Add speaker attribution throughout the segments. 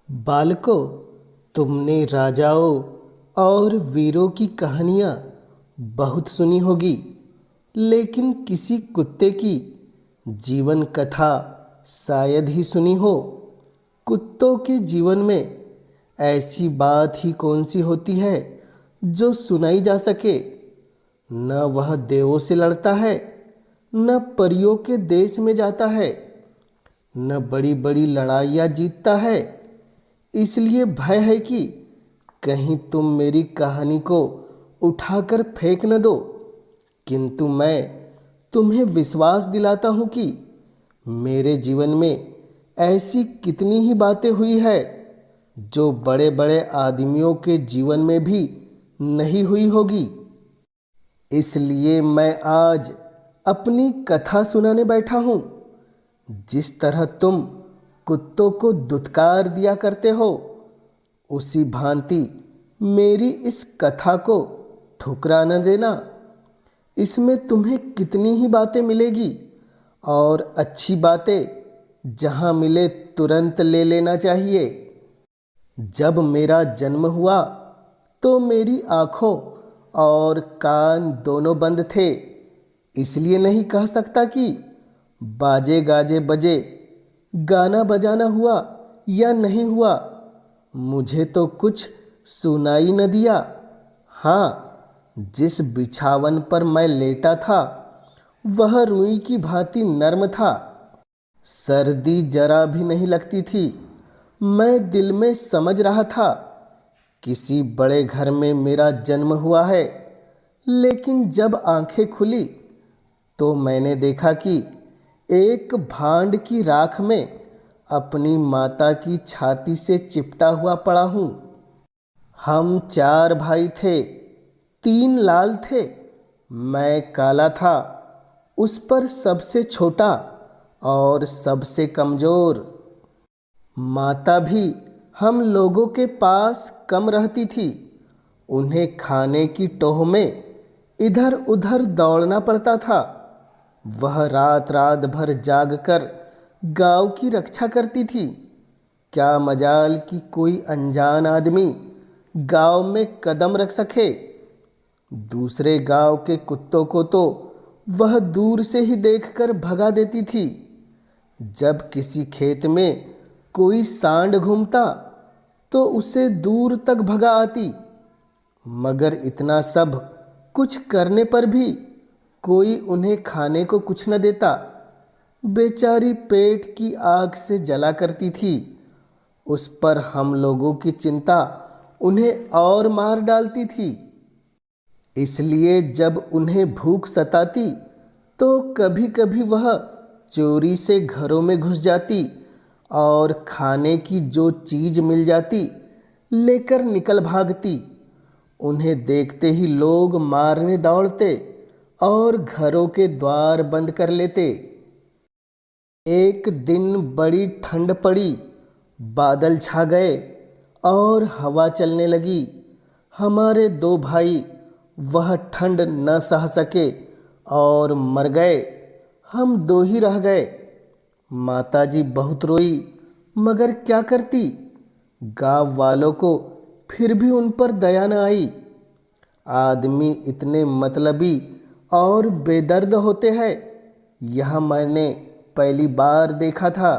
Speaker 1: बालकों, तुमने राजाओं और वीरों की कहानियाँ बहुत सुनी होगी, लेकिन किसी कुत्ते की जीवन कथा शायद ही सुनी हो। कुत्तों के जीवन में ऐसी बात ही कौन सी होती है जो सुनाई जा सके। न वह देवों से लड़ता है, न परियों के देश में जाता है, न बड़ी बड़ी लड़ाइयाँ जीतता है। इसलिए भय है कि कहीं तुम मेरी कहानी को उठाकर फेंक न दो। किंतु मैं तुम्हें विश्वास दिलाता हूँ कि मेरे जीवन में ऐसी कितनी ही बातें हुई है जो बड़े बड़े आदमियों के जीवन में भी नहीं हुई होगी। इसलिए मैं आज अपनी कथा सुनाने बैठा हूँ। जिस तरह तुम कुत्तों को दुत्कार दिया करते हो, उसी भांति मेरी इस कथा को ठुकरा न देना। इसमें तुम्हें कितनी ही बातें मिलेगी और अच्छी बातें जहाँ मिले तुरंत ले लेना चाहिए। जब मेरा जन्म हुआ तो मेरी आँखों और कान दोनों बंद थे। इसलिए नहीं कह सकता कि बाजे गाजे बजे, गाना बजाना हुआ या नहीं हुआ। मुझे तो कुछ सुनाई न दिया। हाँ, जिस बिछावन पर मैं लेटा था वह रुई की भांति नर्म था। सर्दी जरा भी नहीं लगती थी। मैं दिल में समझ रहा था किसी बड़े घर में मेरा जन्म हुआ है। लेकिन जब आंखें खुली तो मैंने देखा कि एक भांड की राख में अपनी माता की छाती से चिपटा हुआ पड़ा हूँ। हम 4 भाई थे, 3 लाल थे, मैं काला था। उस पर सबसे छोटा और सबसे कमज़ोर। माता भी हम लोगों के पास कम रहती थी। उन्हें खाने की टोह में इधर उधर दौड़ना पड़ता था। वह रात रात भर जागकर गांव की रक्षा करती थी। क्या मजाल कि कोई अनजान आदमी गांव में कदम रख सके। दूसरे गांव के कुत्तों को तो वह दूर से ही देखकर भगा देती थी। जब किसी खेत में कोई सांड घूमता तो उसे दूर तक भगा आती। मगर इतना सब कुछ करने पर भी कोई उन्हें खाने को कुछ न देता। बेचारी पेट की आग से जला करती थी। उस पर हम लोगों की चिंता उन्हें और मार डालती थी। इसलिए जब उन्हें भूख सताती तो कभी कभी वह चोरी से घरों में घुस जाती और खाने की जो चीज़ मिल जाती लेकर निकल भागती। उन्हें देखते ही लोग मारने दौड़ते और घरों के द्वार बंद कर लेते। एक दिन बड़ी ठंड पड़ी, बादल छा गए और हवा चलने लगी। हमारे 2 भाई वह ठंड न सह सके और मर गए। हम 2 ही रह गए। माताजी बहुत रोई, मगर क्या करती। गांव वालों को फिर भी उन पर दया न आई। आदमी इतने मतलबी और बेदर्द होते हैं, यह मैंने पहली बार देखा था।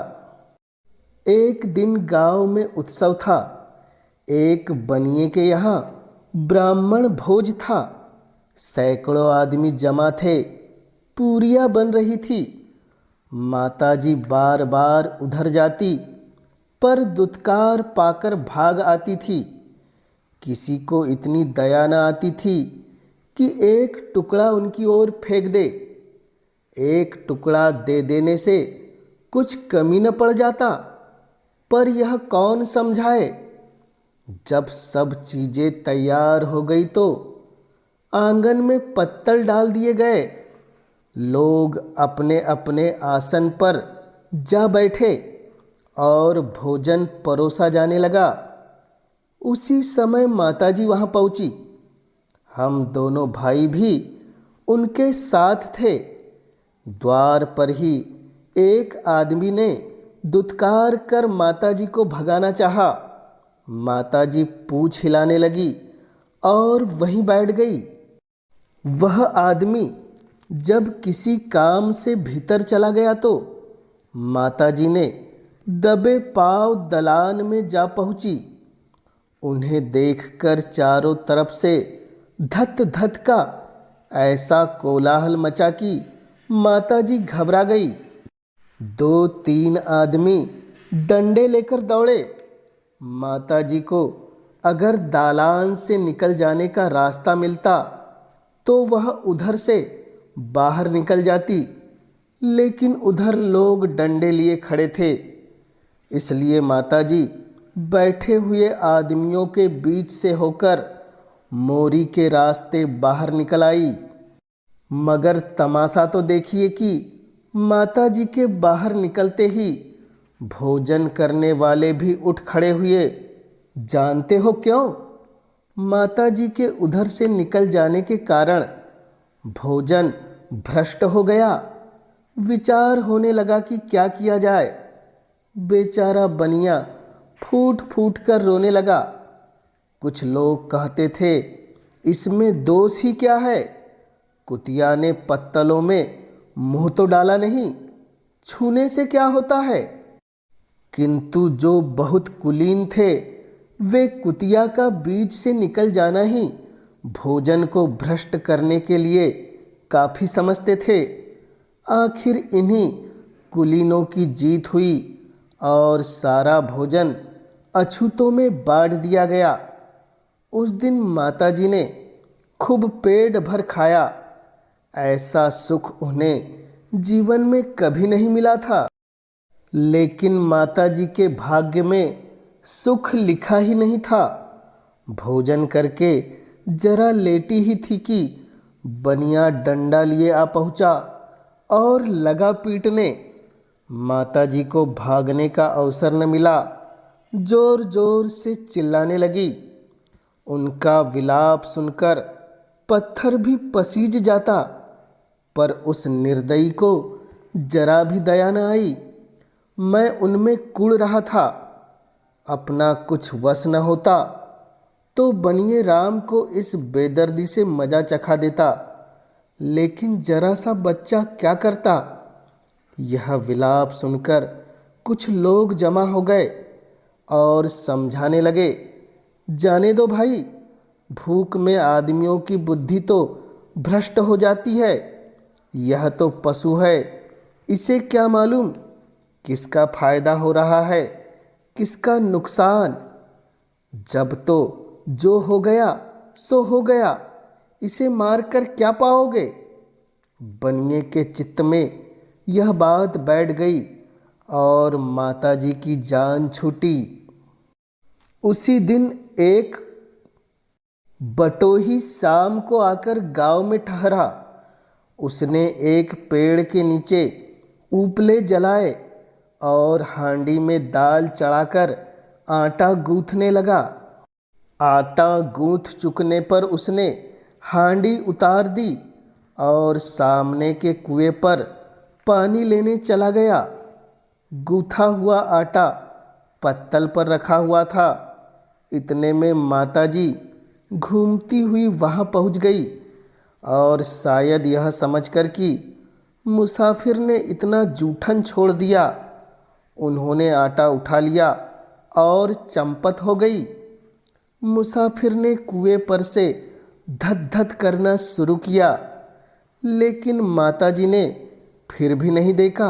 Speaker 1: एक दिन गांव में उत्सव था। एक बनिए के यहाँ ब्राह्मण भोज था। सैकड़ों आदमी जमा थे। पूरियां बन रही थी। माताजी बार बार उधर जाती, पर दुत्कार पाकर भाग आती थी। किसी को इतनी दया न आती थी कि एक टुकड़ा उनकी ओर फेंक दे। एक टुकड़ा दे देने से कुछ कमी न पड़ जाता, पर यह कौन समझाए। जब सब चीज़ें तैयार हो गई तो आंगन में पत्तल डाल दिए गए। लोग अपने अपने आसन पर जा बैठे और भोजन परोसा जाने लगा। उसी समय माताजी वहाँ पहुँची। हम दोनों भाई भी उनके साथ थे। द्वार पर ही एक आदमी ने दुत्कार कर माताजी को भगाना चाहा। माताजी पूंछ हिलाने लगी और वहीं बैठ गई। वह आदमी जब किसी काम से भीतर चला गया तो माताजी ने दबे पांव दलान में जा पहुंची। उन्हें देखकर चारों तरफ से धत धत का ऐसा कोलाहल मचा कि माताजी घबरा गई। 2-3 आदमी डंडे लेकर दौड़े। माताजी को अगर दालान से निकल जाने का रास्ता मिलता तो वह उधर से बाहर निकल जाती, लेकिन उधर लोग डंडे लिए खड़े थे। इसलिए माताजी बैठे हुए आदमियों के बीच से होकर मोरी के रास्ते बाहर निकल आई। मगर तमाशा तो देखिए कि माताजी के बाहर निकलते ही भोजन करने वाले भी उठ खड़े हुए। जानते हो क्यों? माताजी के उधर से निकल जाने के कारण भोजन भ्रष्ट हो गया। विचार होने लगा कि क्या किया जाए। बेचारा बनिया फूट फूट कर रोने लगा। कुछ लोग कहते थे, इसमें दोष ही क्या है? कुतिया ने पत्तलों में मुंह तो डाला नहीं, छूने से क्या होता है? किंतु जो बहुत कुलीन थे वे कुतिया का बीच से निकल जाना ही भोजन को भ्रष्ट करने के लिए काफ़ी समझते थे। आखिर इन्हीं कुलीनों की जीत हुई और सारा भोजन अछूतों में बांट दिया गया। उस दिन माताजी ने खूब पेट भर खाया। ऐसा सुख उन्हें जीवन में कभी नहीं मिला था। लेकिन माताजी के भाग्य में सुख लिखा ही नहीं था। भोजन करके जरा लेटी ही थी कि बनिया डंडा लिए आ पहुंचा और लगा पीटने। माताजी को भागने का अवसर न मिला। जोर जोर से चिल्लाने लगी। उनका विलाप सुनकर पत्थर भी पसीज जाता, पर उस निर्दयी को जरा भी दया न आई। मैं उनमें कुढ़ रहा था। अपना कुछ वश न होता तो बनिए राम को इस बेदर्दी से मजा चखा देता, लेकिन जरा सा बच्चा क्या करता। यह विलाप सुनकर कुछ लोग जमा हो गए और समझाने लगे, जाने दो भाई, भूख में आदमियों की बुद्धि तो भ्रष्ट हो जाती है। यह तो पशु है, इसे क्या मालूम किसका फायदा हो रहा है, किसका नुकसान। जब तो जो हो गया सो हो गया, इसे मारकर क्या पाओगे। बनिए के चित्त में यह बात बैठ गई और माताजी की जान छूटी। उसी दिन एक बटोही शाम को आकर गांव में ठहरा। उसने एक पेड़ के नीचे उपले जलाए और हांडी में दाल चढ़ाकर आटा गूंथने लगा। आटा गूंथ चुकने पर उसने हांडी उतार दी और सामने के कुएं पर पानी लेने चला गया। गूंथा हुआ आटा पत्तल पर रखा हुआ था। इतने में माताजी घूमती हुई वहां पहुंच गई और शायद यह समझकर कि मुसाफिर ने इतना जूठन छोड़ दिया, उन्होंने आटा उठा लिया और चंपत हो गई। मुसाफिर ने कुएं पर से धत धत करना शुरू किया, लेकिन माताजी ने फिर भी नहीं देखा।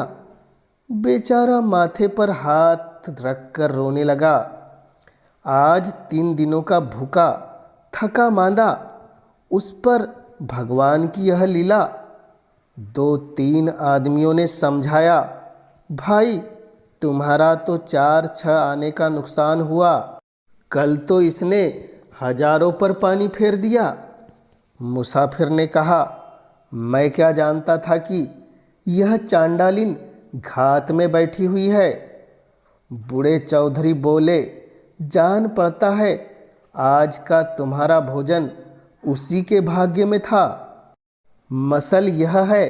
Speaker 1: बेचारा माथे पर हाथ रखकर रोने लगा। आज 3 दिनों का भूखा थका मांदा, उस पर भगवान की यह लीला। 2-3 आदमियों ने समझाया, भाई तुम्हारा तो 4-6 आने का नुकसान हुआ, कल तो इसने हजारों पर पानी फेर दिया। मुसाफिर ने कहा, मैं क्या जानता था कि यह चांडालिन घात में बैठी हुई है। बूढ़े चौधरी बोले, जान पड़ता है आज का तुम्हारा भोजन उसी के भाग्य में था। मसल यह है,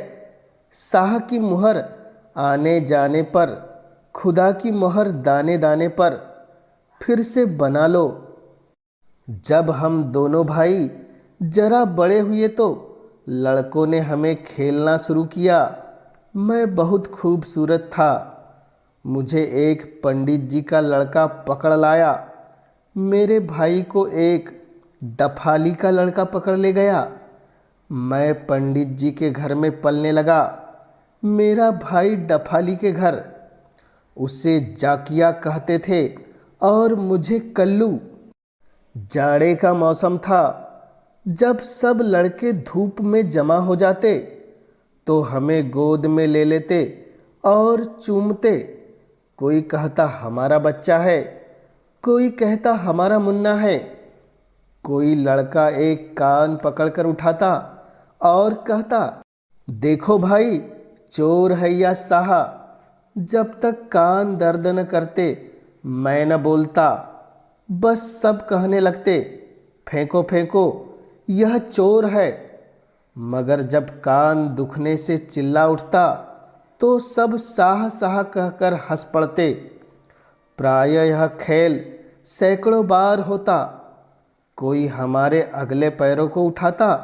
Speaker 1: शाह की मुहर आने जाने पर खुदा की मोहर दाने दाने पर फिर से बना लो। जब हम दोनों भाई जरा बड़े हुए तो लड़कों ने हमें खेलना शुरू किया। मैं बहुत खूबसूरत था। मुझे एक पंडित जी का लड़का पकड़ लाया। मेरे भाई को एक डफाली का लड़का पकड़ ले गया। मैं पंडित जी के घर में पलने लगा। मेरा भाई डफाली के घर। उसे जाकिया कहते थे और मुझे कल्लू। जाड़े का मौसम था। जब सब लड़के धूप में जमा हो जाते तो हमें गोद में ले लेते और चूमते। कोई कहता हमारा बच्चा है, कोई कहता हमारा मुन्ना है। कोई लड़का एक कान पकड़कर उठाता और कहता, देखो भाई, चोर है या साहा। जब तक कान दर्द न करते मैं न बोलता। बस सब कहने लगते, फेंको फेंको, यह चोर है। मगर जब कान दुखने से चिल्ला उठता तो सब साह साह कहकर हंस पड़ते। प्रायः यह खेल सैकड़ों बार होता। कोई हमारे अगले पैरों को उठाता,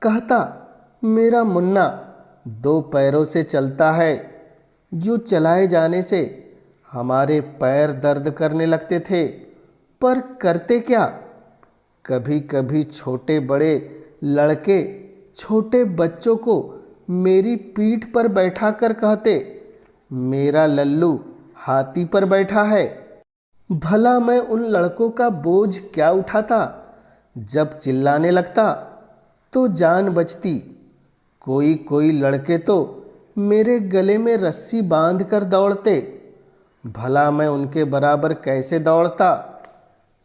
Speaker 1: कहता, मेरा मुन्ना 2 पैरों से चलता है। यूँ चलाए जाने से हमारे पैर दर्द करने लगते थे, पर करते क्या। कभी कभी छोटे बड़े लड़के छोटे बच्चों को मेरी पीठ पर बैठा कर कहते, मेरा लल्लू हाथी पर बैठा है। भला मैं उन लड़कों का बोझ क्या उठाता। जब चिल्लाने लगता तो जान बचती। कोई कोई लड़के तो मेरे गले में रस्सी बांध कर दौड़ते। भला मैं उनके बराबर कैसे दौड़ता।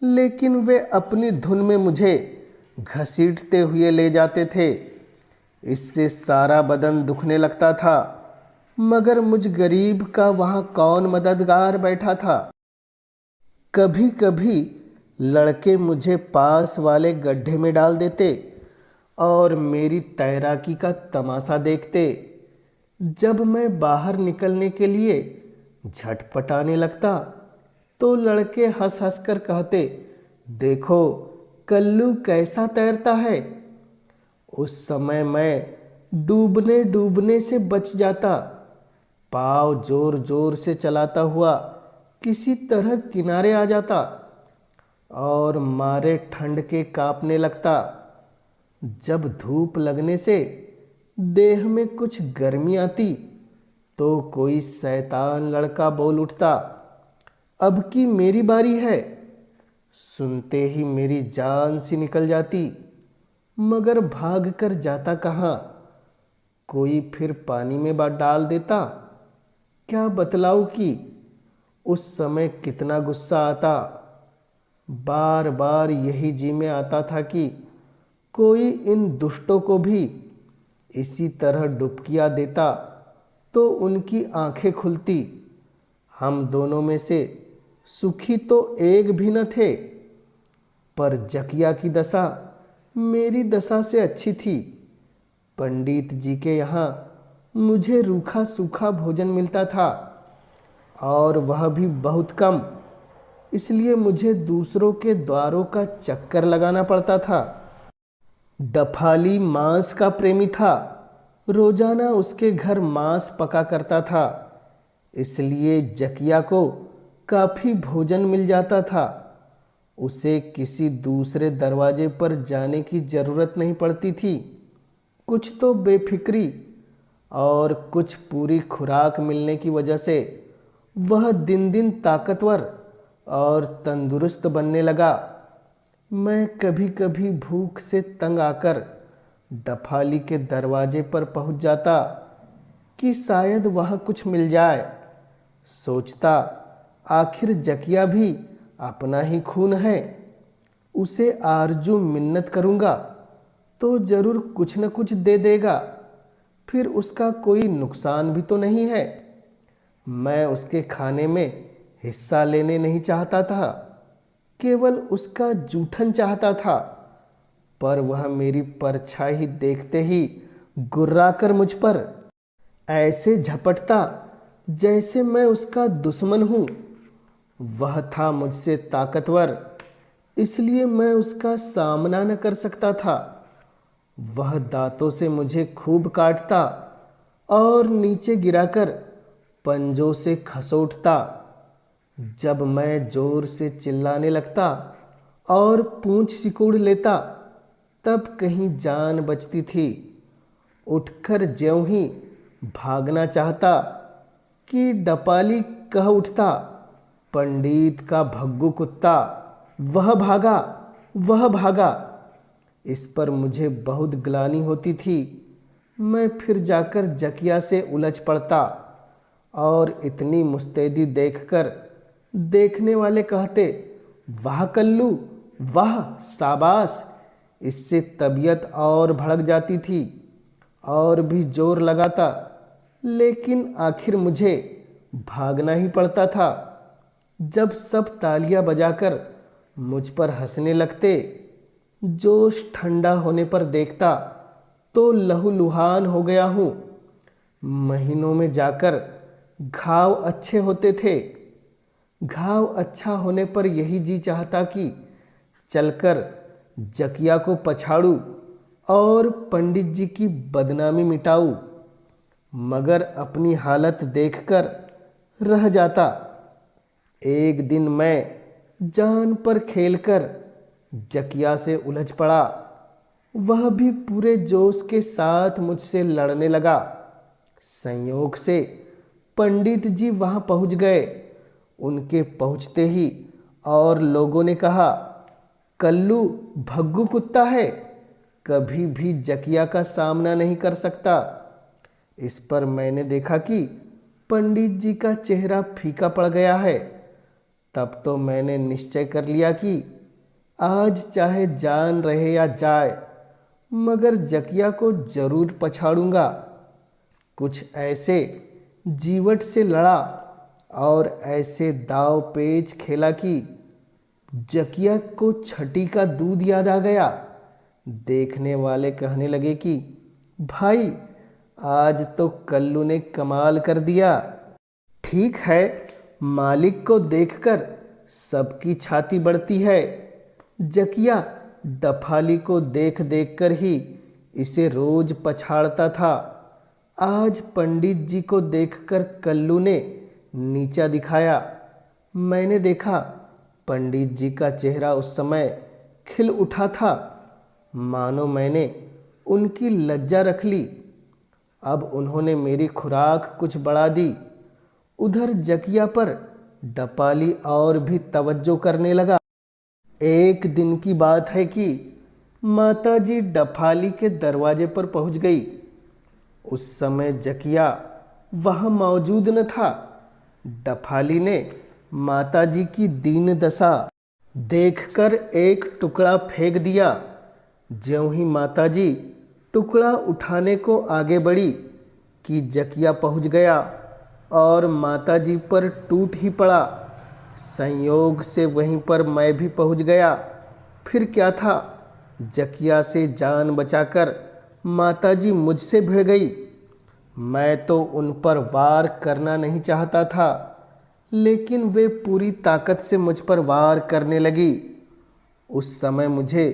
Speaker 1: लेकिन वे अपनी धुन में मुझे घसीटते हुए ले जाते थे। इससे सारा बदन दुखने लगता था। मगर मुझ गरीब का वहाँ कौन मददगार बैठा था। कभी कभी लड़के मुझे पास वाले गड्ढे में डाल देते और मेरी तैराकी का तमाशा देखते। जब मैं बाहर निकलने के लिए झटपटाने लगता तो लड़के हंस हंस कर कहते, देखो कल्लू कैसा तैरता है। उस समय मैं डूबने डूबने से बच जाता। पाँव जोर जोर से चलाता हुआ किसी तरह किनारे आ जाता और मारे ठंड के कांपने लगता। जब धूप लगने से देह में कुछ गर्मी आती तो कोई शैतान लड़का बोल उठता, अब की मेरी बारी है। सुनते ही मेरी जान सी निकल जाती। मगर भाग कर जाता कहाँ। कोई फिर पानी में डाल देता। क्या बतलाऊं कि उस समय कितना गुस्सा आता। बार बार यही जी में आता था कि कोई इन दुष्टों को भी इसी तरह डुबकियां देता तो उनकी आंखें खुलती। हम दोनों में से सुखी तो एक भी न थे, पर जकिया की दशा मेरी दशा से अच्छी थी। पंडित जी के यहाँ मुझे रूखा सूखा भोजन मिलता था और वह भी बहुत कम। इसलिए मुझे दूसरों के द्वारों का चक्कर लगाना पड़ता था। डफाली मांस का प्रेमी था। रोजाना उसके घर मांस पका करता था। इसलिए जकिया को काफ़ी भोजन मिल जाता था। उसे किसी दूसरे दरवाजे पर जाने की ज़रूरत नहीं पड़ती थी। कुछ तो बेफिक्री और कुछ पूरी खुराक मिलने की वजह से वह दिन दिन ताकतवर और तंदुरुस्त बनने लगा। मैं कभी कभी भूख से तंग आकर डफाली के दरवाजे पर पहुंच जाता कि शायद वहाँ कुछ मिल जाए। सोचता, आखिर जकिया भी अपना ही खून है। उसे आरजू मिन्नत करूँगा तो ज़रूर कुछ न कुछ दे देगा। फिर उसका कोई नुकसान भी तो नहीं है। मैं उसके खाने में हिस्सा लेने नहीं चाहता था, केवल उसका जूठन चाहता था। पर वह मेरी परछाई देखते ही गुर्राकर मुझ पर ऐसे झपटता जैसे मैं उसका दुश्मन हूँ। वह था मुझसे ताकतवर, इसलिए मैं उसका सामना न कर सकता था। वह दांतों से मुझे खूब काटता और नीचे गिराकर पंजों से खसोटता। जब मैं जोर से चिल्लाने लगता और पूंछ सिकोड़ लेता, तब कहीं जान बचती थी। उठकर ज्यों ही भागना चाहता कि डपाली कह उठता, पंडित का भग्गू कुत्ता, वह भागा, वह भागा। इस पर मुझे बहुत ग्लानि होती थी। मैं फिर जाकर जकिया से उलझ पड़ता और इतनी मुस्तैदी देखकर देखने वाले कहते, वाह कल्लू, वाह शाबाश। इससे तबीयत और भड़क जाती थी और भी जोर लगाता, लेकिन आखिर मुझे भागना ही पड़ता था। जब सब तालियां बजाकर मुझ पर हंसने लगते, जोश ठंडा होने पर देखता तो लहूलुहान हो गया हूँ। महीनों में जाकर घाव अच्छे होते थे। घाव अच्छा होने पर यही जी चाहता कि चलकर जकिया को पछाड़ूं और पंडित जी की बदनामी मिटाऊं, मगर अपनी हालत देखकर रह जाता। एक दिन मैं जान पर खेलकर जकिया से उलझ पड़ा। वह भी पूरे जोश के साथ मुझसे लड़ने लगा। संयोग से पंडित जी वहां पहुंच गए। उनके पहुंचते ही और लोगों ने कहा, कल्लू भग्गू कुत्ता है, कभी भी जकिया का सामना नहीं कर सकता। इस पर मैंने देखा कि पंडित जी का चेहरा फीका पड़ गया है। तब तो मैंने निश्चय कर लिया कि आज चाहे जान रहे या जाए, मगर जकिया को जरूर पछाड़ूंगा। कुछ ऐसे जीवट से लड़ा और ऐसे दाव पेच खेला कि जकिया को छठी का दूध याद आ गया। देखने वाले कहने लगे कि भाई, आज तो कल्लू ने कमाल कर दिया। ठीक है, मालिक को देखकर सबकी छाती बढ़ती है। जकिया डफाली को देख देख कर ही इसे रोज पछाड़ता था। आज पंडित जी को देखकर कल्लू ने नीचा दिखाया। मैंने देखा पंडित जी का चेहरा उस समय खिल उठा था, मानो मैंने उनकी लज्जा रख ली। अब उन्होंने मेरी खुराक कुछ बढ़ा दी। उधर जकिया पर डपाली और भी तवज्जो करने लगा। एक दिन की बात है कि माताजी डफाली के दरवाजे पर पहुंच गई। उस समय जकिया वहां मौजूद न था। डफाली ने माताजी की दीन दशा देखकर एक टुकड़ा फेंक दिया। ज्यों ही माताजी टुकड़ा उठाने को आगे बढ़ी कि जकिया पहुंच गया और माताजी पर टूट ही पड़ा। संयोग से वहीं पर मैं भी पहुंच गया। फिर क्या था, जकिया से जान बचाकर माताजी मुझसे भिड़ गई। मैं तो उन पर वार करना नहीं चाहता था, लेकिन वे पूरी ताकत से मुझ पर वार करने लगी। उस समय मुझे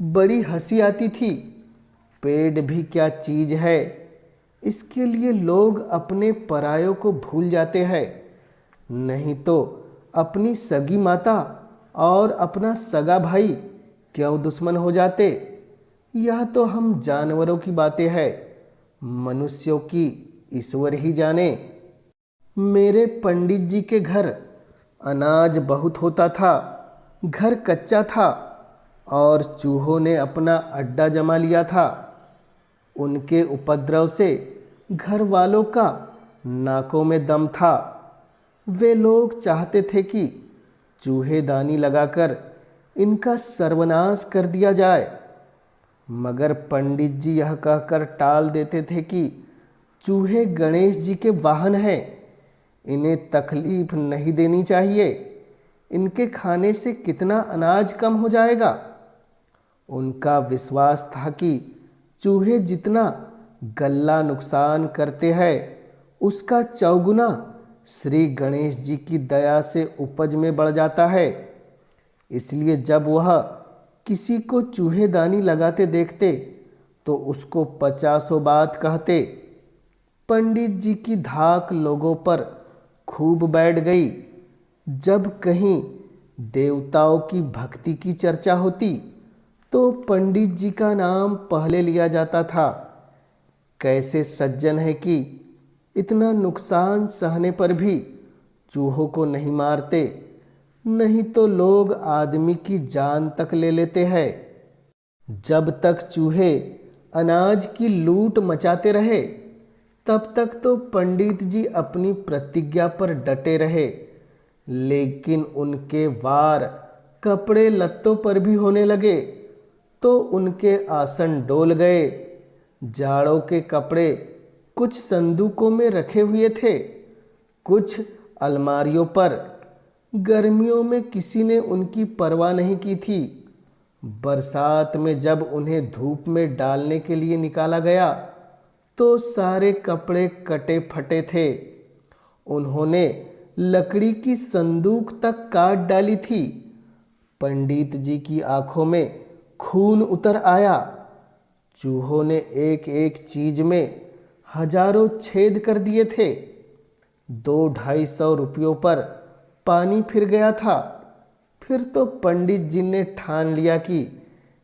Speaker 1: बड़ी हंसी आती थी। पेड़ भी क्या चीज़ है, इसके लिए लोग अपने परायों को भूल जाते हैं। नहीं तो अपनी सगी माता और अपना सगा भाई क्यों दुश्मन हो जाते। यह तो हम जानवरों की बातें हैं, मनुष्यों की ईश्वर ही जाने। मेरे पंडित जी के घर अनाज बहुत होता था। घर कच्चा था और चूहों ने अपना अड्डा जमा लिया था। उनके उपद्रव से घर वालों का नाकों में दम था। वे लोग चाहते थे कि चूहेदानी लगाकर इनका सर्वनाश कर दिया जाए, मगर पंडित जी यह कहकर टाल देते थे कि चूहे गणेश जी के वाहन हैं, इन्हें तकलीफ नहीं देनी चाहिए। इनके खाने से कितना अनाज कम हो जाएगा। उनका विश्वास था कि चूहे जितना गल्ला नुकसान करते हैं, उसका चौगुना श्री गणेश जी की दया से उपज में बढ़ जाता है। इसलिए जब वह किसी को चूहेदानी लगाते देखते तो उसको 50 बात कहते। पंडित जी की धाक लोगों पर खूब बैठ गई। जब कहीं देवताओं की भक्ति की चर्चा होती तो पंडित जी का नाम पहले लिया जाता था। कैसे सज्जन है कि इतना नुकसान सहने पर भी चूहों को नहीं मारते, नहीं तो लोग आदमी की जान तक ले लेते हैं। जब तक चूहे अनाज की लूट मचाते रहे तब तक तो पंडित जी अपनी प्रतिज्ञा पर डटे रहे, लेकिन उनके वार कपड़े लत्तों पर भी होने लगे तो उनके आसन डोल गए। जाड़ों के कपड़े कुछ संदूकों में रखे हुए थे, कुछ अलमारियों पर। गर्मियों में किसी ने उनकी परवाह नहीं की थी। बरसात में जब उन्हें धूप में डालने के लिए निकाला गया तो सारे कपड़े कटे फटे थे। उन्होंने लकड़ी की संदूक तक काट डाली थी। पंडित जी की आंखों में खून उतर आया। चूहों ने एक एक चीज में हजारों छेद कर दिए थे। 200-250 रुपयों पर पानी फिर गया था। फिर तो पंडित जी ने ठान लिया कि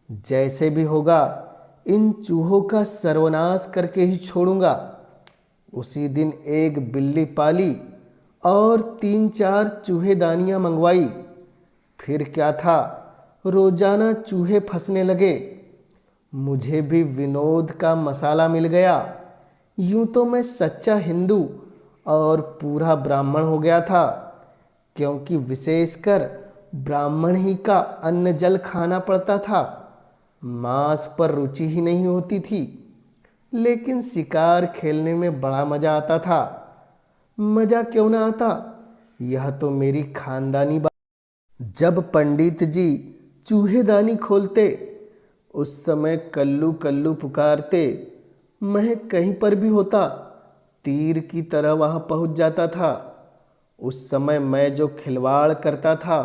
Speaker 1: जैसे भी होगा इन चूहों का सर्वनाश करके ही छोड़ूंगा। उसी दिन एक बिल्ली पाली और 3-4 चूहेदानियां मंगवाई। फिर क्या था, रोजाना चूहे फंसने लगे। मुझे भी विनोद का मसाला मिल गया। यूं तो मैं सच्चा हिंदू और पूरा ब्राह्मण हो गया था, क्योंकि विशेषकर ब्राह्मण ही का अन्न जल खाना पड़ता था। मांस पर रुचि ही नहीं होती थी, लेकिन शिकार खेलने में बड़ा मजा आता था। मजा क्यों ना आता, यह तो मेरी खानदानी बात। जब पंडित जी चूहेदानी खोलते उस समय कल्लू कल्लू पुकारते। मैं कहीं पर भी होता तीर की तरह वहां पहुंच जाता था। उस समय मैं जो खिलवाड़ करता था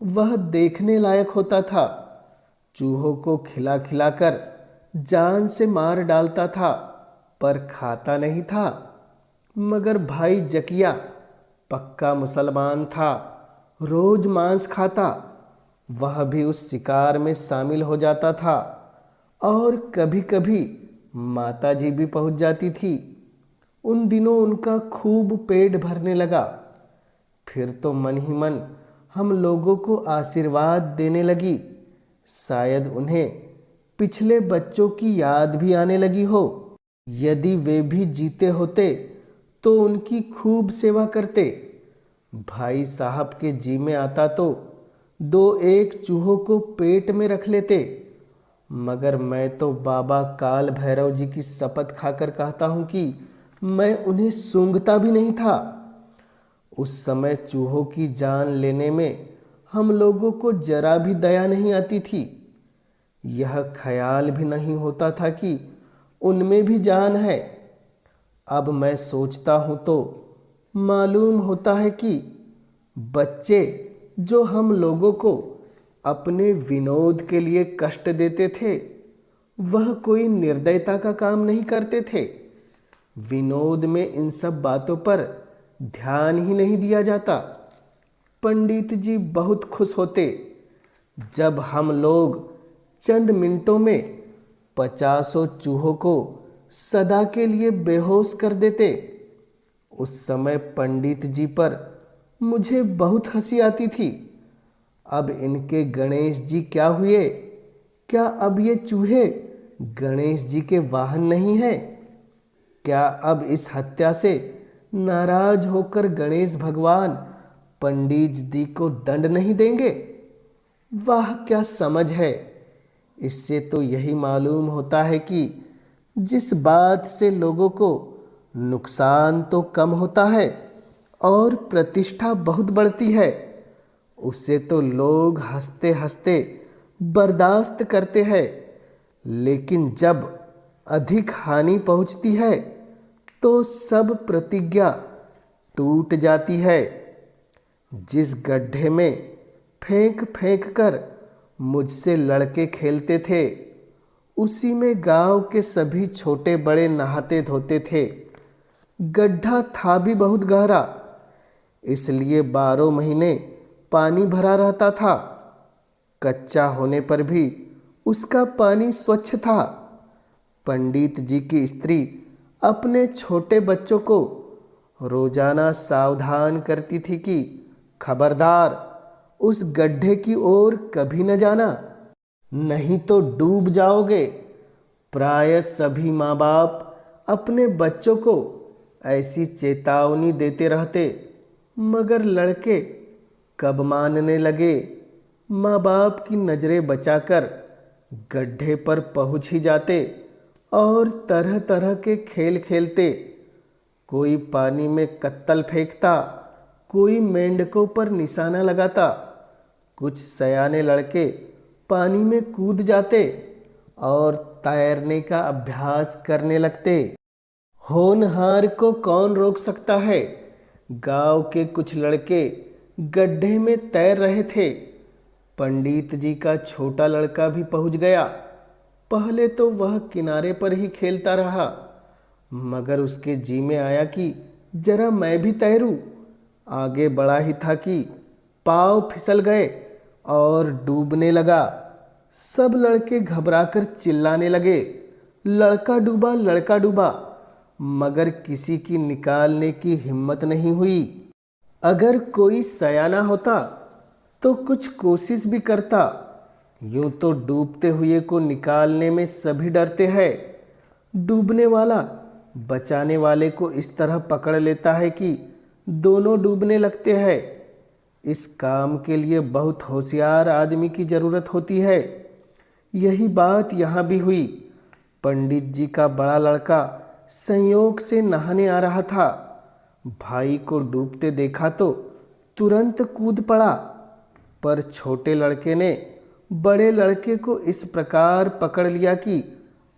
Speaker 1: वह देखने लायक होता था। चूहों को खिला खिलाकर जान से मार डालता था, पर खाता नहीं था। मगर भाई जकिया पक्का मुसलमान था, रोज मांस खाता। वह भी उस शिकार में शामिल हो जाता था और कभी कभी माता जी भी पहुंच जाती थी। उन दिनों उनका खूब पेट भरने लगा। फिर तो मन ही मन हम लोगों को आशीर्वाद देने लगी। शायद उन्हें पिछले बच्चों की याद भी आने लगी हो। यदि वे भी जीते होते तो उनकी खूब सेवा करते। भाई साहब के जी में आता तो 2-1 चूहों को पेट में रख लेते, मगर मैं तो बाबा काल भैरव जी की शपथ खाकर कहता हूं कि मैं उन्हें सूंघता भी नहीं था। उस समय चूहों की जान लेने में हम लोगों को जरा भी दया नहीं आती थी। यह ख्याल भी नहीं होता था कि उनमें भी जान है। अब मैं सोचता हूं तो मालूम होता है कि बच्चे जो हम लोगों को अपने विनोद के लिए कष्ट देते थे वह कोई निर्दयता का काम नहीं करते थे। विनोद में इन सब बातों पर ध्यान ही नहीं दिया जाता। पंडित जी बहुत खुश होते जब हम लोग चंद मिनटों में 50 चूहों को सदा के लिए बेहोश कर देते। उस समय पंडित जी पर मुझे बहुत हंसी आती थी। अब इनके गणेश जी क्या हुए? क्या अब ये चूहे गणेश जी के वाहन नहीं हैं? क्या अब इस हत्या से नाराज होकर गणेश भगवान पंडित जी को दंड नहीं देंगे? वाह क्या समझ है! इससे तो यही मालूम होता है कि जिस बात से लोगों को नुकसान तो कम होता है और प्रतिष्ठा बहुत बढ़ती है, उससे तो लोग हंसते हंसते बर्दाश्त करते हैं। लेकिन जब अधिक हानि पहुंचती है तो सब प्रतिज्ञा टूट जाती है। जिस गड्ढे में फेंक फेंक कर मुझसे लड़के खेलते थे, उसी में गांव के सभी छोटे बड़े नहाते धोते थे। गड्ढा था भी बहुत गहरा, इसलिए 12 महीने पानी भरा रहता था। कच्चा होने पर भी उसका पानी स्वच्छ था। पंडित जी की स्त्री अपने छोटे बच्चों को रोजाना सावधान करती थी कि खबरदार, उस गड्ढे की ओर कभी न जाना, नहीं तो डूब जाओगे। प्राय सभी माँ बाप अपने बच्चों को ऐसी चेतावनी देते रहते, मगर लड़के कब मानने लगे। माँ बाप की नज़रें बचाकर गड्ढे पर पहुंच ही जाते और तरह तरह के खेल खेलते। कोई पानी में कत्तल फेंकता, कोई मेंढकों पर निशाना लगाता, कुछ सयाने लड़के पानी में कूद जाते और तैरने का अभ्यास करने लगते। होनहार को कौन रोक सकता है। गांव के कुछ लड़के गड्ढे में तैर रहे थे। पंडित जी का छोटा लड़का भी पहुंच गया। पहले तो वह किनारे पर ही खेलता रहा, मगर उसके जी में आया कि जरा मैं भी तैरूं। आगे बढ़ा ही था कि पाँव फिसल गए और डूबने लगा। सब लड़के घबराकर चिल्लाने लगे, लड़का डूबा, लड़का डूबा, मगर किसी की निकालने की हिम्मत नहीं हुई। अगर कोई सयाना होता तो कुछ कोशिश भी करता। यूं तो डूबते हुए को निकालने में सभी डरते हैं। डूबने वाला बचाने वाले को इस तरह पकड़ लेता है कि दोनों डूबने लगते हैं। इस काम के लिए बहुत होशियार आदमी की ज़रूरत होती है। यही बात यहाँ भी हुई। पंडित जी का बड़ा लड़का संयोग से नहाने आ रहा था। भाई को डूबते देखा तो तुरंत कूद पड़ा, पर छोटे लड़के ने बड़े लड़के को इस प्रकार पकड़ लिया कि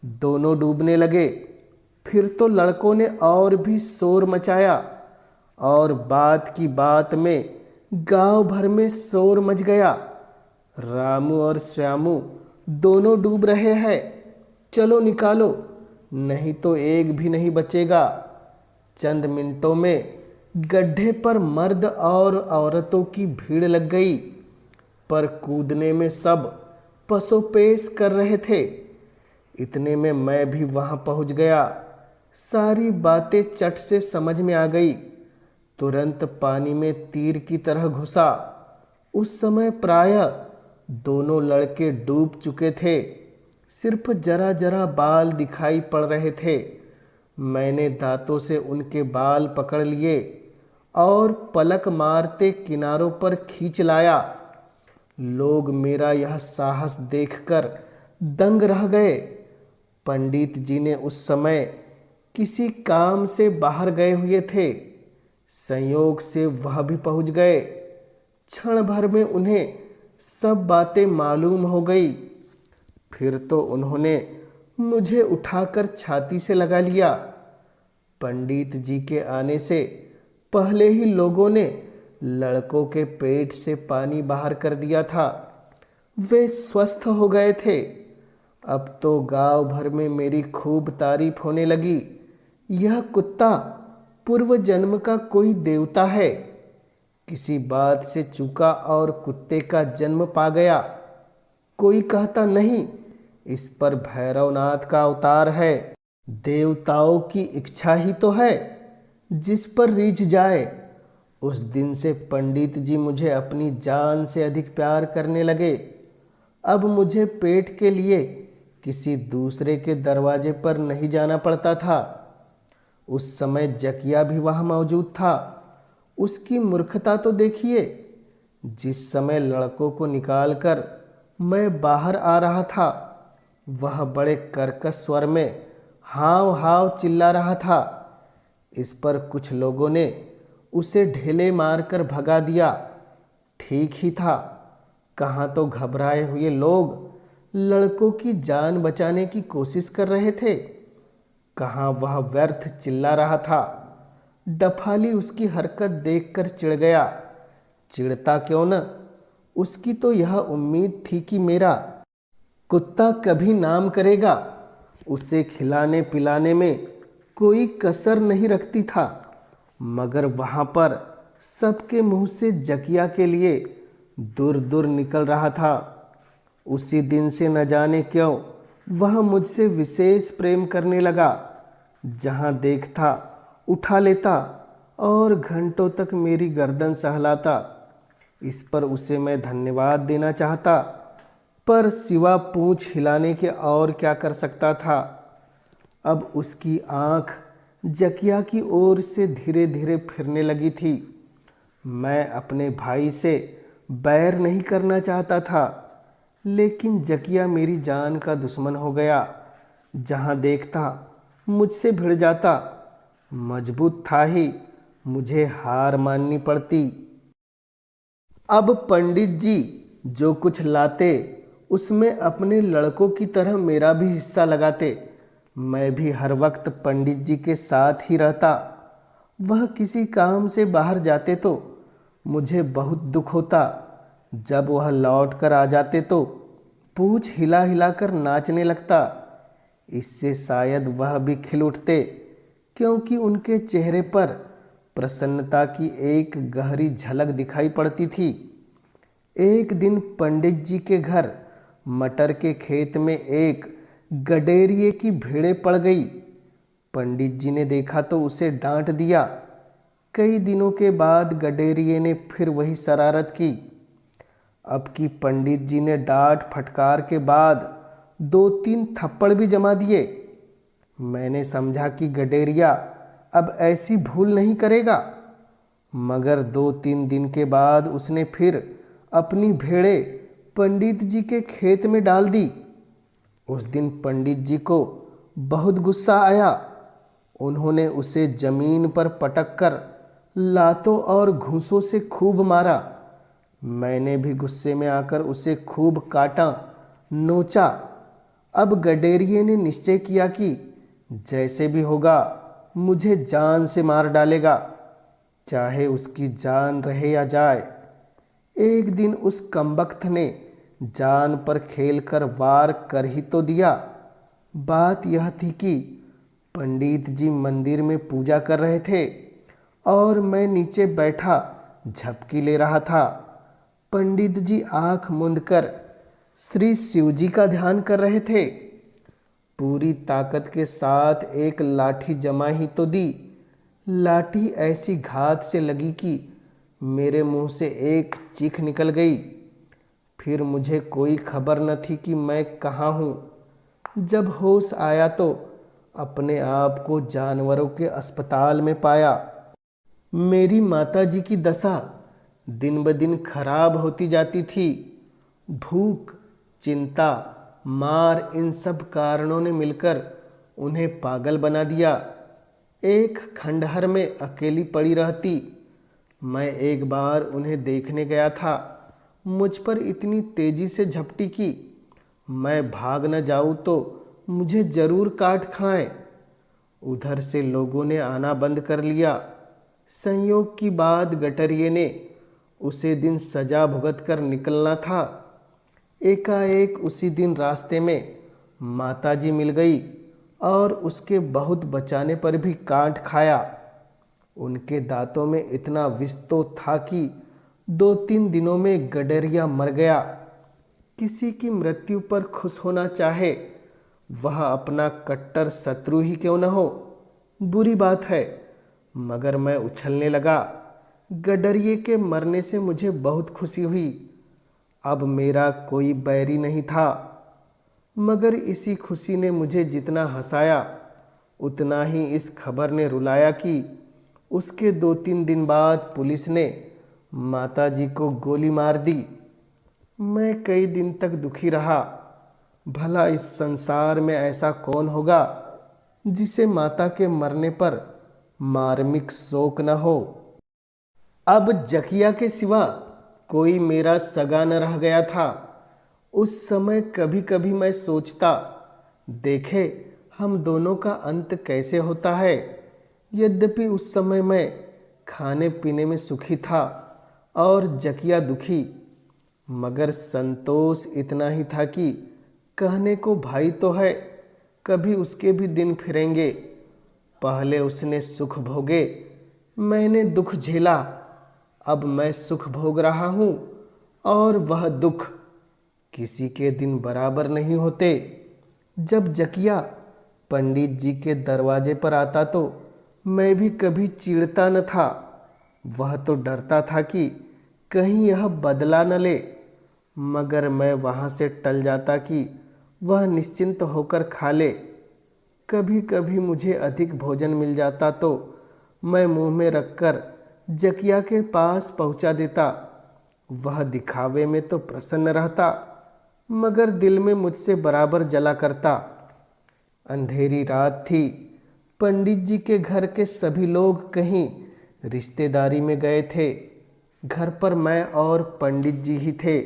Speaker 1: दोनों डूबने लगे। फिर तो लड़कों ने और भी शोर मचाया और बात की बात में गांव भर में शोर मच गया। रामू और श्यामू दोनों डूब रहे हैं, चलो निकालो, नहीं तो एक भी नहीं बचेगा। चंद मिनटों में गड्ढे पर मर्द और औरतों की भीड़ लग गई, पर कूदने में सब पसोपेश कर रहे थे। इतने में मैं भी वहां पहुंच गया। सारी बातें चट से समझ में आ गई। तुरंत पानी में तीर की तरह घुसा। उस समय प्रायः दोनों लड़के डूब चुके थे। सिर्फ जरा जरा बाल दिखाई पड़ रहे थे। मैंने दांतों से उनके बाल पकड़ लिए और पलक मारते किनारों पर खींच लाया। लोग मेरा यह साहस देखकर दंग रह गए। पंडित जी ने उस समय किसी काम से बाहर गए हुए थे। संयोग से वह भी पहुंच गए। क्षण भर में उन्हें सब बातें मालूम हो गई। फिर तो उन्होंने मुझे उठाकर छाती से लगा लिया। पंडित जी के आने से पहले ही लोगों ने लड़कों के पेट से पानी बाहर कर दिया था। वे स्वस्थ हो गए थे। अब तो गांव भर में मेरी खूब तारीफ होने लगी। यह कुत्ता पूर्व जन्म का कोई देवता है, किसी बात से चूका और कुत्ते का जन्म पा गया। कोई कहता नहीं, इस पर भैरवनाथ का अवतार है। देवताओं की इच्छा ही तो है, जिस पर रीझ जाए। उस दिन से पंडित जी मुझे अपनी जान से अधिक प्यार करने लगे। अब मुझे पेट के लिए किसी दूसरे के दरवाजे पर नहीं जाना पड़ता था। उस समय जकिया भी वहाँ मौजूद था। उसकी मूर्खता तो देखिए। जिस समय लड़कों को निकालकर मैं बाहर आ रहा था, वह बड़े कर्कश स्वर में हाव हाव चिल्ला रहा था। इस पर कुछ लोगों ने उसे ढेले मारकर भगा दिया। ठीक ही था, कहाँ तो घबराए हुए लोग लड़कों की जान बचाने की कोशिश कर रहे थे, कहाँ वह व्यर्थ चिल्ला रहा था। डफाली उसकी हरकत देखकर चिढ़ गया। चिढ़ता क्यों न, उसकी तो यह उम्मीद थी कि मेरा कुत्ता कभी नाम करेगा। उसे खिलाने पिलाने में कोई कसर नहीं रखती था, मगर वहाँ पर सबके मुंह से जकिया के लिए दूर दूर निकल रहा था। उसी दिन से न जाने क्यों वह मुझसे विशेष प्रेम करने लगा। जहाँ देखता उठा लेता और घंटों तक मेरी गर्दन सहलाता। इस पर उसे मैं धन्यवाद देना चाहता, पर सिवा पूंछ हिलाने के और क्या कर सकता था। अब उसकी आंख जकिया की ओर से धीरे धीरे फिरने लगी थी। मैं अपने भाई से बैर नहीं करना चाहता था, लेकिन जकिया मेरी जान का दुश्मन हो गया। जहाँ देखता मुझसे भिड़ जाता। मजबूत था ही, मुझे हार माननी पड़ती। अब पंडित जी जो कुछ लाते उसमें अपने लड़कों की तरह मेरा भी हिस्सा लगाते। मैं भी हर वक्त पंडित जी के साथ ही रहता। वह किसी काम से बाहर जाते तो मुझे बहुत दुख होता। जब वह लौट कर आ जाते तो पूंछ हिला हिला कर नाचने लगता। इससे शायद वह भी खिल उठते, क्योंकि उनके चेहरे पर प्रसन्नता की एक गहरी झलक दिखाई पड़ती थी। एक दिन पंडित जी के घर मटर के खेत में एक गडेरिए की भेड़ें पड़ गई। पंडित जी ने देखा तो उसे डांट दिया। कई दिनों के बाद गडेरिए ने फिर वही शरारत की। अब की पंडित जी ने डांट फटकार के बाद 2-3 थप्पड़ भी जमा दिए। मैंने समझा कि गडेरिया अब ऐसी भूल नहीं करेगा, मगर 2-3 दिन के बाद उसने फिर अपनी भेड़ें पंडित जी के खेत में डाल दी। उस दिन पंडित जी को बहुत गुस्सा आया। उन्होंने उसे जमीन पर पटक कर लातों और घूंसों से खूब मारा। मैंने भी गुस्से में आकर उसे खूब काटा, नोचा। अब गडेरिए ने निश्चय किया कि जैसे भी होगा मुझे जान से मार डालेगा, चाहे उसकी जान रहे या जाए। एक दिन उस कमबख्त ने जान पर खेलकर वार कर ही तो दिया। बात यह थी कि पंडित जी मंदिर में पूजा कर रहे थे और मैं नीचे बैठा झपकी ले रहा था। पंडित जी आंख मूंदकर श्री शिव जी का ध्यान कर रहे थे। पूरी ताकत के साथ एक लाठी जमा ही तो दी। लाठी ऐसी घात से लगी कि मेरे मुंह से एक चीख निकल गई। फिर मुझे कोई खबर न थी कि मैं कहाँ हूँ। जब होश आया तो अपने आप को जानवरों के अस्पताल में पाया। मेरी माताजी की दशा दिन ब दिन खराब होती जाती थी। भूख, चिंता, मार, इन सब कारणों ने मिलकर उन्हें पागल बना दिया। एक खंडहर में अकेली पड़ी रहती। मैं एक बार उन्हें देखने गया था। मुझ पर इतनी तेजी से झपटी कि मैं भाग न जाऊं तो मुझे जरूर काट खाएं। उधर से लोगों ने आना बंद कर लिया। संयोग की बात गटरिए ने उसे दिन सजा भुगत कर निकलना था। एकाएक उसी दिन रास्ते में माताजी मिल गई और उसके बहुत बचाने पर भी काट खाया। उनके दांतों में इतना विष तो था कि 2-3 दिनों में गडरिया मर गया। किसी की मृत्यु पर खुश होना चाहे, वह अपना कट्टर शत्रु ही क्यों न हो, बुरी बात है। मगर मैं उछलने लगा। गडरिए के मरने से मुझे बहुत खुशी हुई। अब मेरा कोई बैरी नहीं था। मगर इसी खुशी ने मुझे जितना हंसाया, उतना ही इस खबर ने रुलाया कि उसके 2-3 दिन बाद पुलिस ने माताजी को गोली मार दी। मैं कई दिन तक दुखी रहा। भला इस संसार में ऐसा कौन होगा जिसे माता के मरने पर मार्मिक शोक न हो। अब जकिया के सिवा कोई मेरा सगा न रह गया था। उस समय कभी कभी मैं सोचता, देखे हम दोनों का अंत कैसे होता है। यद्यपि उस समय मैं खाने पीने में सुखी था और जकिया दुखी, मगर संतोष इतना ही था कि कहने को भाई तो है, कभी उसके भी दिन फिरेंगे। पहले उसने सुख भोगे, मैंने दुख झेला, अब मैं सुख भोग रहा हूँ और वह दुख। किसी के दिन बराबर नहीं होते। जब जकिया पंडित जी के दरवाजे पर आता तो मैं भी कभी चिढ़ता न था। वह तो डरता था कि कहीं यह बदला न ले, मगर मैं वहाँ से टल जाता कि वह निश्चिंत होकर खा ले। कभी कभी मुझे अधिक भोजन मिल जाता तो मैं मुंह में रखकर जकिया के पास पहुंचा देता। वह दिखावे में तो प्रसन्न रहता, मगर दिल में मुझसे बराबर जला करता। अंधेरी रात थी। पंडित जी के घर के सभी लोग कहीं रिश्तेदारी में गए थे। घर पर मैं और पंडित जी ही थे।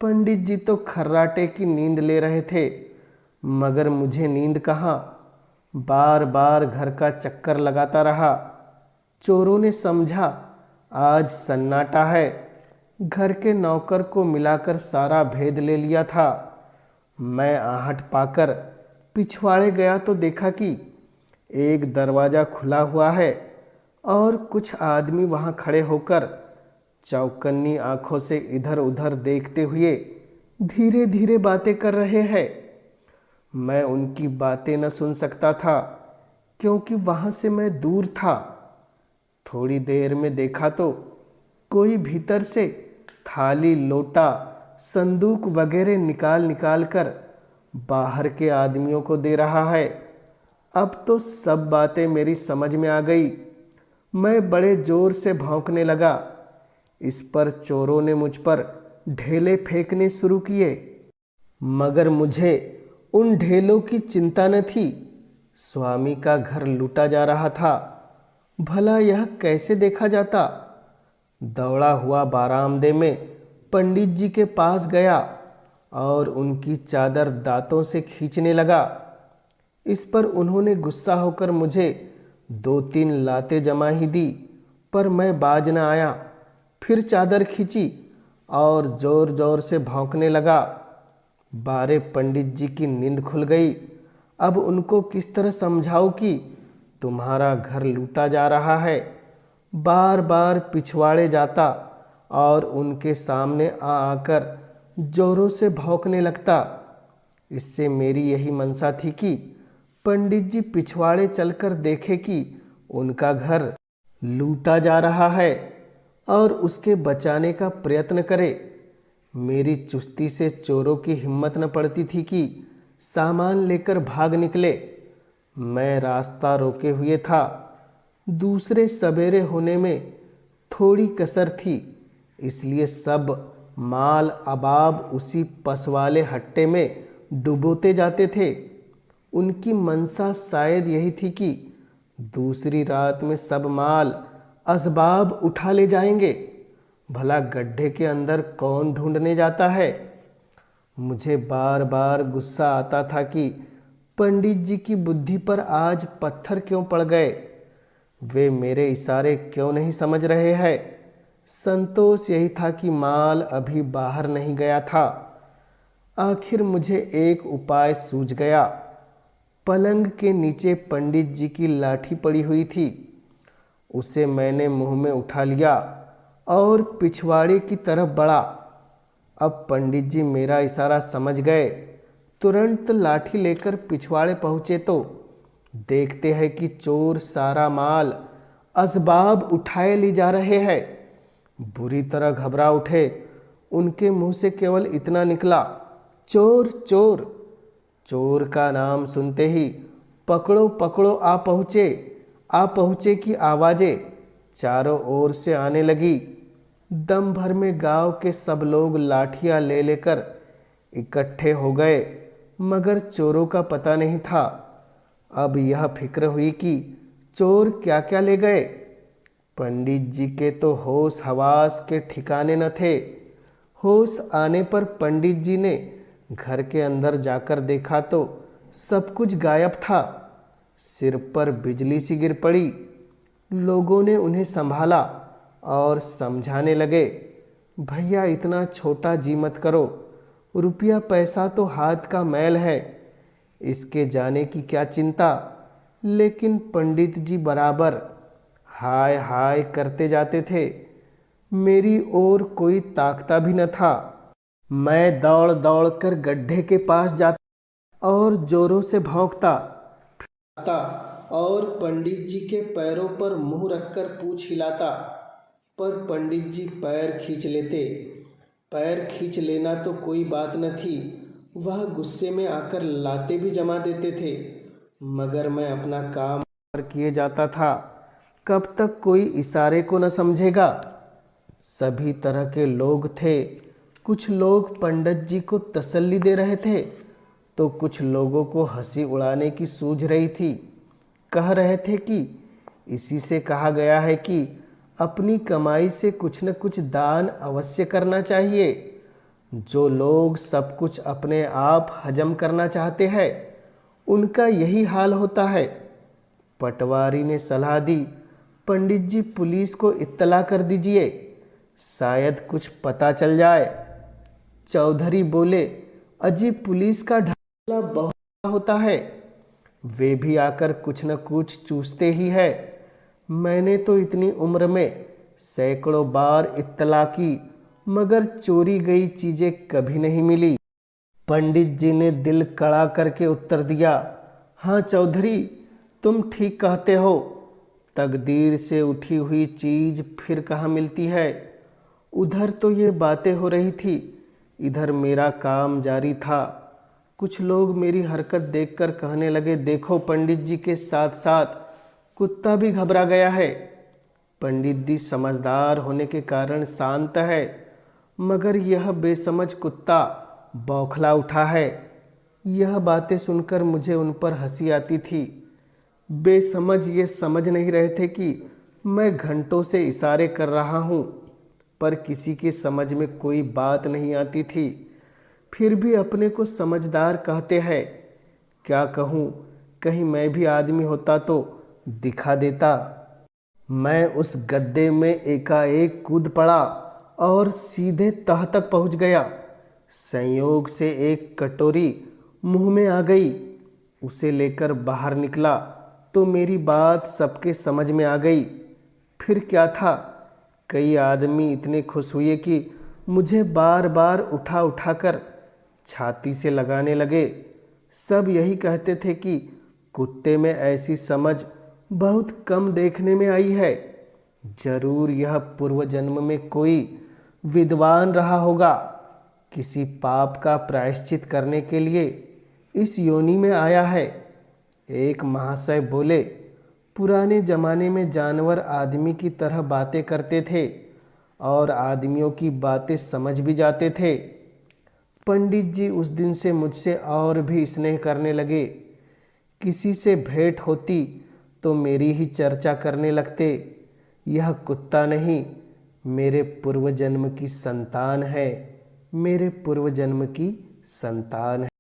Speaker 1: पंडित जी तो खर्राटे की नींद ले रहे थे, मगर मुझे नींद कहाँ। बार बार घर का चक्कर लगाता रहा। चोरों ने समझा आज सन्नाटा है। घर के नौकर को मिलाकर सारा भेद ले लिया था। मैं आहट पाकर पिछवाड़े गया तो देखा कि एक दरवाज़ा खुला हुआ है और कुछ आदमी वहाँ खड़े होकर चौकन्नी आंखों से इधर उधर देखते हुए धीरे धीरे बातें कर रहे हैं। मैं उनकी बातें न सुन सकता था क्योंकि वहाँ से मैं दूर था। थोड़ी देर में देखा तो कोई भीतर से थाली, लोटा, संदूक वगैरह निकाल निकाल कर बाहर के आदमियों को दे रहा है। अब तो सब बातें मेरी समझ में आ गई। मैं बड़े जोर से भौंकने लगा। इस पर चोरों ने मुझ पर ढेले फेंकने शुरू किए, मगर मुझे उन ढेलों की चिंता न थी। स्वामी का घर लूटा जा रहा था, भला यह कैसे देखा जाता। दौड़ा हुआ बारामदे में पंडित जी के पास गया और उनकी चादर दांतों से खींचने लगा। इस पर उन्होंने गुस्सा होकर मुझे 2-3 लातें जमा ही दी, पर मैं बाज न आया। फिर चादर खींची और जोर जोर से भौंकने लगा। बारे पंडित जी की नींद खुल गई। अब उनको किस तरह समझाऊं कि तुम्हारा घर लूटा जा रहा है। बार बार पिछवाड़े जाता और उनके सामने आ आकर जोरों से भौंकने लगता। इससे मेरी यही मनसा थी कि पंडित जी पिछवाड़े चलकर देखे कि उनका घर लूटा जा रहा है और उसके बचाने का प्रयत्न करे। मेरी चुस्ती से चोरों की हिम्मत न पड़ती थी कि सामान लेकर भाग निकले। मैं रास्ता रोके हुए था। दूसरे सवेरे होने में थोड़ी कसर थी, इसलिए सब माल अबाब उसी पसवाले हट्टे में डुबोते जाते थे। उनकी मनसा शायद यही थी कि दूसरी रात में सब माल असबाब उठा ले जाएंगे। भला गड्ढे के अंदर कौन ढूंढने जाता है। मुझे बार बार गुस्सा आता था कि पंडित जी की बुद्धि पर आज पत्थर क्यों पड़ गए। वे मेरे इशारे क्यों नहीं समझ रहे हैं। संतोष यही था कि माल अभी बाहर नहीं गया था। आखिर मुझे एक उपाय सूझ गया। पलंग के नीचे पंडित जी की लाठी पड़ी हुई थी। उसे मैंने मुंह में उठा लिया और पिछवाड़े की तरफ बढ़ा। अब पंडित जी मेरा इशारा समझ गए। तुरंत लाठी लेकर पिछवाड़े पहुँचे तो देखते हैं कि चोर सारा माल असबाब उठाए ले जा रहे हैं। बुरी तरह घबरा उठे। उनके मुंह से केवल इतना निकला, चोर चोर। चोर का नाम सुनते ही पकड़ो पकड़ो आ पहुँचे की आवाज़ें चारों ओर से आने लगी। दम भर में गांव के सब लोग लाठियां ले लेकर इकट्ठे हो गए, मगर चोरों का पता नहीं था। अब यह फिक्र हुई कि चोर क्या क्या ले गए। पंडित जी के तो होश हवास के ठिकाने न थे। होश आने पर पंडित जी ने घर के अंदर जाकर देखा तो सब कुछ गायब था। सिर पर बिजली सी गिर पड़ी। लोगों ने उन्हें संभाला और समझाने लगे, भैया इतना छोटा जी मत करो, रुपया पैसा तो हाथ का मैल है, इसके जाने की क्या चिंता। लेकिन पंडित जी बराबर हाय हाय करते जाते थे। मेरी ओर कोई ताकता भी न था। मैं दौड़ दौड़ कर गड्ढे के पास जाता और जोरों से भौंकता और पंडित जी के पैरों पर मुंह रखकर पूंछ हिलाता, पर पंडित जी पैर खींच लेते। पैर खींच लेना तो कोई बात न थी, वह गुस्से में आकर लाते भी जमा देते थे, मगर मैं अपना काम किए जाता था। कब तक कोई इशारे को न समझेगा। सभी तरह के लोग थे। कुछ लोग पंडित जी को तसल्ली दे रहे थे तो कुछ लोगों को हंसी उड़ाने की सूझ रही थी। कह रहे थे कि इसी से कहा गया है कि अपनी कमाई से कुछ न कुछ दान अवश्य करना चाहिए। जो लोग सब कुछ अपने आप हजम करना चाहते हैं उनका यही हाल होता है। पटवारी ने सलाह दी, पंडित जी पुलिस को इत्तला कर दीजिए, शायद कुछ पता चल जाए। चौधरी बोले, अजी पुलिस का ढाला बहुत होता है, वे भी आकर कुछ न कुछ चूसते ही है। मैंने तो इतनी उम्र में सैकड़ों बार इत्तला की, मगर चोरी गई चीजें कभी नहीं मिली। पंडित जी ने दिल कड़ा करके उत्तर दिया, हाँ चौधरी, तुम ठीक कहते हो। तकदीर से उठी हुई चीज फिर कहाँ मिलती है। उधर तो ये बातें हो रही थी, इधर मेरा काम जारी था। कुछ लोग मेरी हरकत देखकर कहने लगे, देखो पंडित जी के साथ साथ कुत्ता भी घबरा गया है। पंडित जी समझदार होने के कारण शांत है, मगर यह बेसमझ कुत्ता बौखला उठा है। यह बातें सुनकर मुझे उन पर हंसी आती थी। बेसमझ ये समझ नहीं रहे थे कि मैं घंटों से इशारे कर रहा हूँ, पर किसी की समझ में कोई बात नहीं आती थी। फिर भी अपने को समझदार कहते हैं। क्या कहूँ, कहीं मैं भी आदमी होता तो दिखा देता। मैं उस गड्ढे में एकाएक कूद पड़ा और सीधे तह तक पहुँच गया। संयोग से एक कटोरी मुंह में आ गई। उसे लेकर बाहर निकला तो मेरी बात सबके समझ में आ गई। फिर क्या था, कई आदमी इतने खुश हुए कि मुझे बार बार उठा उठाकर छाती से लगाने लगे। सब यही कहते थे कि कुत्ते में ऐसी समझ बहुत कम देखने में आई है। जरूर यह पूर्व जन्म में कोई विद्वान रहा होगा, किसी पाप का प्रायश्चित करने के लिए इस योनि में आया है। एक महाशय बोले, पुराने जमाने में जानवर आदमी की तरह बातें करते थे और आदमियों की बातें समझ भी जाते थे। पंडित जी उस दिन से मुझसे और भी स्नेह करने लगे। किसी से भेंट होती तो मेरी ही चर्चा करने लगते। यह कुत्ता नहीं, मेरे पूर्व जन्म की संतान है, मेरे पूर्व जन्म की संतान है।